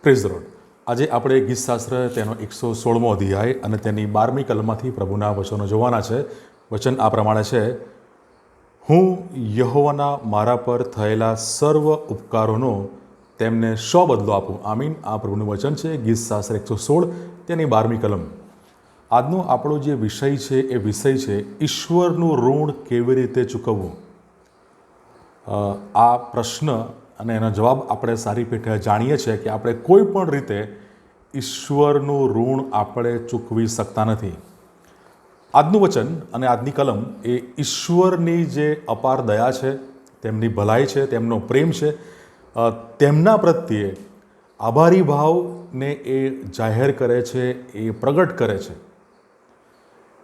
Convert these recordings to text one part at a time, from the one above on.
Praise the lord. આજે આપણે ગીતશાસ્ત્ર તેનો 116મો અધ્યાય અને તેની 12મી કલમમાંથી પ્રભુના વચનો જોવાના છે। વચન આ પ્રમાણે છે, હું યહોવાના મારા પર થયેલા સર્વ ઉપકારોનો તેમને શો બદલો આપું। આમીન। આ પ્રભુનું વચન છે, ગીતશાસ્ત્ર 116 તેની 12મી કલમ। આજનો આપણો જે વિષય છે એ વિષય છે ઈશ્વરનું ઋણ કેવી રીતે ચૂકવવું। આ પ્રશ્ન અને એનો જવાબ આપણે સારી પેઠે જાણીએ છીએ કે આપણે કોઈ પણ રીતે ઈશ્વરનું ઋણ આપણે ચૂકવી શકતા નથી। આજનું વચન અને આજની કલમ એ ઈશ્વરની જે અપાર દયા છે, તેમની ભલાઈ છે, તેમનો પ્રેમ છે, તેમના પ્રત્યે આભારી ભાવને એ જાહેર કરે છે, એ પ્રગટ કરે છે।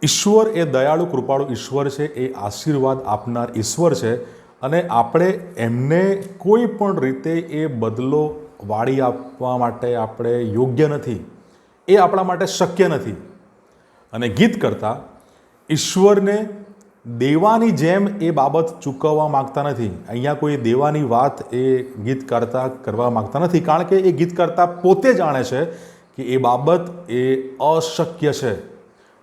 ઈશ્વર એ દયાળુ કૃપાળુ ઈશ્વર છે, એ આશીર્વાદ આપનાર ઈશ્વર છે અને આપણે એમને કોઈ પણ રીતે એ બદલો વાળી આપવા માટે આપણે યોગ્ય નથી, એ આપણા માટે શક્ય નથી। અને ગીત કરતાં ઈશ્વરને દેવાની જેમ એ બાબત ચૂકવવા માગતા નથી। અહીંયા કોઈ દેવાની વાત એ ગીત કરતાં કરવા માગતા નથી, કારણ કે એ ગીત કરતાં પોતે જાણે છે કે એ બાબત એ અશક્ય છે।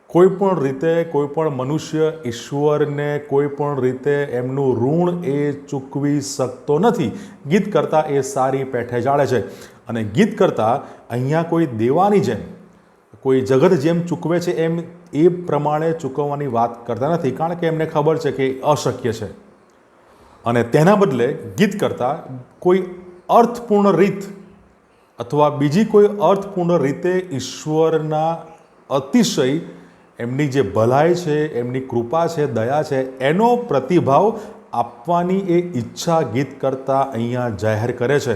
કોઈ પણ રીતે કોઈ પણ મનુષ્ય ઈશ્વરને કોઈ પણ રીતે એમનું ઋણ એ ચૂકવી શકતો નથી। ગીત કરતાં એ સારી પેઠે જાણે છે અને ગીત કરતાં અહીંયા કોઈ દેવાની જેમ, કોઈ જગત જેમ ચૂકવે છે એમ એ પ્રમાણે ચૂકવવાની વાત કરતા નથી, કારણ કે એમને ખબર છે કે અશક્ય છે। અને તેના બદલે ગીત કરતાં કોઈ અર્થપૂર્ણ રીત અથવા બીજી કોઈ અર્થપૂર્ણ રીતે ઈશ્વરના અતિશય એમની જે ભલાઈ છે, એમની કૃપા છે, દયા છે, એનો પ્રતિભાવ આપવાની એ ઈચ્છા ગીત કરતાં અહીંયા જાહેર કરે છે।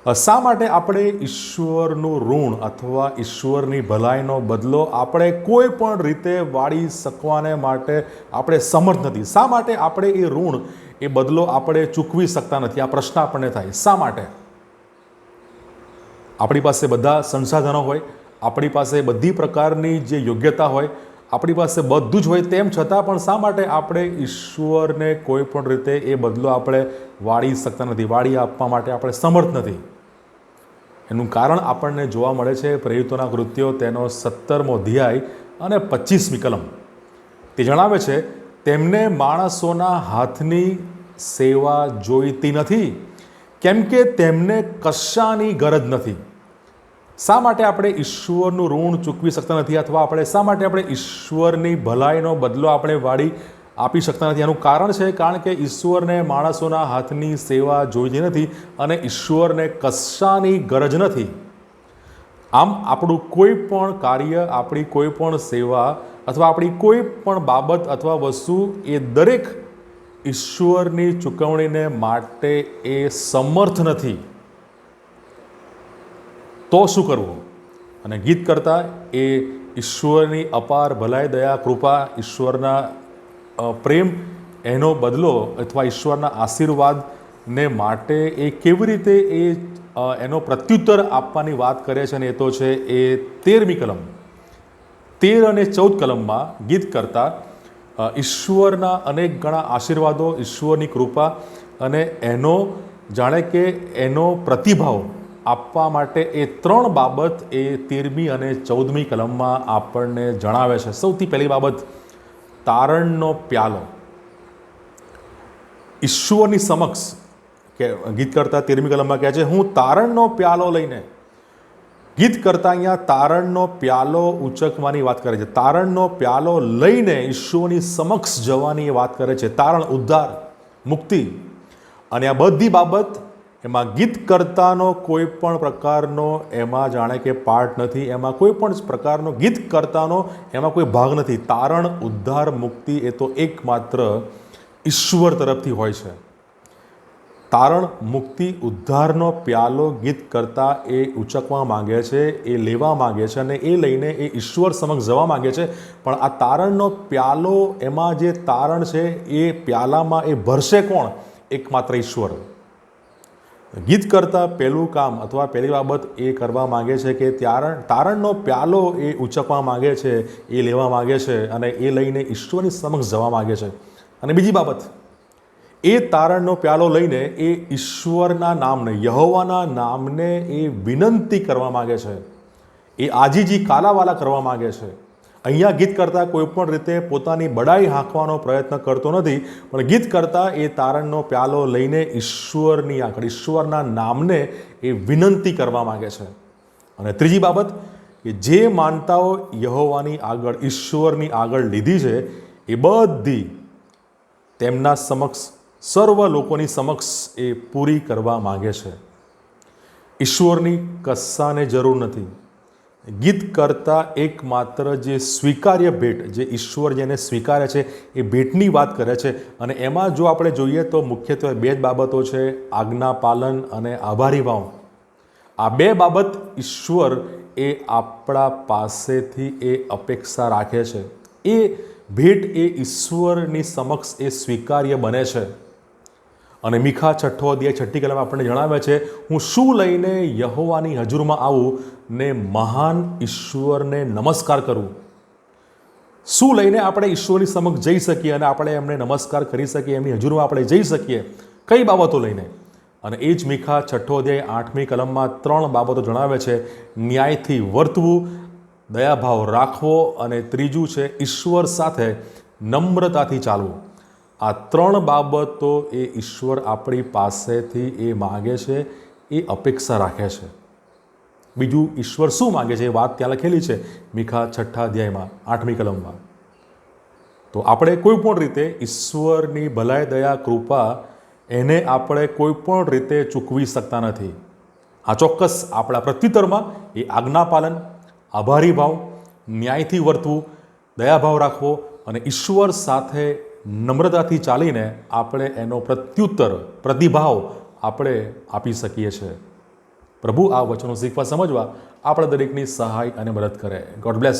શા માટે આપણે ઈશ્વરનું ઋણ અથવા ઈશ્વરની ભલાઈનો બદલો આપણે કોઈ પણ રીતે વાળી શકવાને માટે આપણે સમર્થ નથી? શા માટે આપણે એ ઋણ, એ બદલો આપણે ચૂકવી શકતા નથી? આ પ્રશ્ન આપણને થાય, શા માટે? આપણી પાસે બધા સંસાધનો હોય, આપણી પાસે બધી પ્રકારની જે યોગ્યતા હોય, આપણી પાસે બધું જ હોય, તેમ છતાં પણ શા માટે આપણે ઈશ્વરને કોઈ પણ રીતે એ બદલો આપણે વાળી શકતા નથી, વાળી આપવા માટે આપણે સમર્થ નથી? એનું કારણ આપણને જોવા મળે છે પ્રેરિતોના કૃત્યો તેનો 17મો અધ્યાય અને 25મી કલમ। તે જણાવે છે, તેમને માણસોના હાથની સેવા જોઈતી નથી, કેમ કે તેમને કશાની ગરજ નથી। શા માટે આપણે ઈશ્વરનું ઋણ ચૂકવી શકતા નથી, અથવા આપણે શા માટે આપણે ઈશ્વરની ભલાઈનો બદલો આપણે વાળી આપી શકતા નથી? એનું કારણ છે, કારણ કે ઈશ્વરને માણસોના હાથની સેવા જોઈતી નથી અને ઈશ્વરને કશાની ગરજ નથી। આમ આપણું કોઈ પણ કાર્ય, આપણી કોઈ પણ સેવા અથવા આપણી કોઈ પણ બાબત અથવા વસ્તુ એ દરેક ઈશ્વરની ચૂકવણીને માટે એ સમર્થ નથી। તો શું કરવું? અને ગીત કરતાં એ ઈશ્વરની અપાર ભલાઈ, દયા, કૃપા, ઈશ્વરના પ્રેમ, એનો બદલો અથવા ઈશ્વરના આશીર્વાદને માટે એ કેવી રીતે એનો પ્રત્યુત્તર આપવાની વાત કરે છે, અને એ તો છે એ 13મી કલમ, 13 અને 14 કલમમાં ગીત કરતાં ઈશ્વરના અનેક ગણા આશીર્વાદો, ઈશ્વરની કૃપા અને એનો જાણે કે એનો પ્રતિભાવ આપવા માટે એ 3 બાબત એ 13મી અને 14મી કલમમાં આપણને જણાવે છે। સૌથી પહેલી બાબત, તારણનો પ્યાલો। ઈશ્વરની સમક્ષ કે ગીત કરતાં 13મી કલમમાં કહે છે, હું તારણનો પ્યાલો લઈને, ગીત કરતાં અહીંયા તારણનો પ્યાલો ઉચકવાની વાત કરે છે, તારણનો પ્યાલો લઈને ઈશ્વરની સમક્ષ જવાની એ વાત કરે છે। તારણ, ઉદ્ધાર, મુક્તિ, અને આ બધી બાબત એમાં ગીત કરતાનો કોઈ પણ પ્રકારનો એમાં જાણે કે પાર્ટ નથી, એમાં કોઈ પણ પ્રકારનો ગીત કરતાનો એમાં કોઈ ભાગ નથી। તારણ, ઉદ્ધાર, મુક્તિ એ તો એકમાત્ર ઈશ્વર તરફથી હોય છે। તારણ, મુક્તિ, ઉદ્ધારનો પ્યાલો ગીત કરતાં એ ઉચકવા માંગે છે, એ લેવા માંગે છે અને એ લઈને એ ઈશ્વર સમક્ષ જવા માંગે છે। પણ આ તારણનો પ્યાલો, એમાં જે તારણ છે એ પ્યાલામાં એ ભરશે કોણ? એકમાત્ર ઈશ્વર। ગીત કરતાં પહેલું કામ અથવા પહેલી બાબત એ કરવા માંગે છે કે તારણનો પ્યાલો એ ઉચકવા માંગે છે, એ લેવા માંગે છે અને એ લઈને ઈશ્વરની સમક્ષ જવા માંગે છે। અને બીજી બાબત, એ તારણનો પ્યાલો લઈને એ ઈશ્વરના નામને, યહોવાના નામને એ વિનંતી કરવા માગે છે, એ આજીજી કાલાવાલા કરવા માગે છે. અહીંયા ગીત કરતા કોઈ પણ રીતે પોતાની બડાઈ હાંકવાનો પ્રયત્ન કરતો નથી, પણ ગીત કરતા એ તારણનો પ્યાલો લઈને ઈશ્વરની આગળ, ઈશ્વરના નામને એ વિનંતી કરવા માગે છે. અને ત્રીજી બાબત કે જે માનતાઓ યહોવાની આગળ, ઈશ્વરની આગળ લીધી છે એ બધી તેમના સમક્ષ, સર્વ લોકોની સમક્ષ એ પૂરી કરવા માગે છે. ઈશ્વરની કશાને જરૂર નથી. ગીત કરતા એકમાત્ર જે સ્વીકાર્ય ભેટ, જે ઈશ્વર જેને સ્વીકારે છે એ ભેટની વાત કરે છે. અને એમાં જો આપણે જોઈએ તો મુખ્યત્વે બે જ બાબતો છે, આજ્ઞા પાલન અને આભારી ભાવ. આ બે બાબત ઈશ્વર એ આપણા પાસેથી એ અપેક્ષા રાખે છે. એ ભેટ એ ઈશ્વરની સમક્ષ એ સ્વીકાર્ય બને છે. અને મીખા 6 અધ્યાય 6 કલમ આપણને જણાવે છે, હું શું લઈને યહોવાની હજુરમાં આવું ને મહાન ઈશ્વરને નમસ્કાર કરું. શું લઈને આપણે ઈશ્વરની સમક્ષ જઈ શકીએ અને આપણે એમને નમસ્કાર કરી શકીએ, એમની હજુરમાં આપણે જઈ શકીએ, કઈ બાબતો લઈને? અને એ જ મીખા 6 અધ્યાય 8મી કલમમાં 3 બાબતો જણાવે છે. ન્યાયથી વર્તવું, દયાભાવ રાખવો, અને ત્રીજું છે ઈશ્વર સાથે નમ્રતાથી ચાલવું. આ 3 બાબતો એ ઈશ્વર આપણી પાસેથી એ માગે છે, એ અપેક્ષા રાખે છે. બીજું ઈશ્વર શું માગે છે એ વાત ત્યાં લખેલી છે મીખા 6 અધ્યાયમાં 8મી કલમમાં. તો આપણે કોઈ પણ રીતે ઈશ્વરની ભલાઈ, દયા, કૃપા એને આપણે કોઈ પણ રીતે ચૂકવી શકતા નથી. આ ચોક્કસ આપણા પ્રત્યુત્તરમાં એ આજ્ઞાપાલન, આભારી ભાવ, ન્યાયથી વર્તવું, દયાભાવ રાખવો અને ઈશ્વર સાથે નમ્રતાથી ચાલીને આપણે એનો પ્રત્યુત્તર, પ્રતિભાવ આપણે આપી શકીએ છીએ. પ્રભુ આ વચનો શીખવા, સમજવા આપણા દરેકની સહાય અને મદદ કરે. God bless you.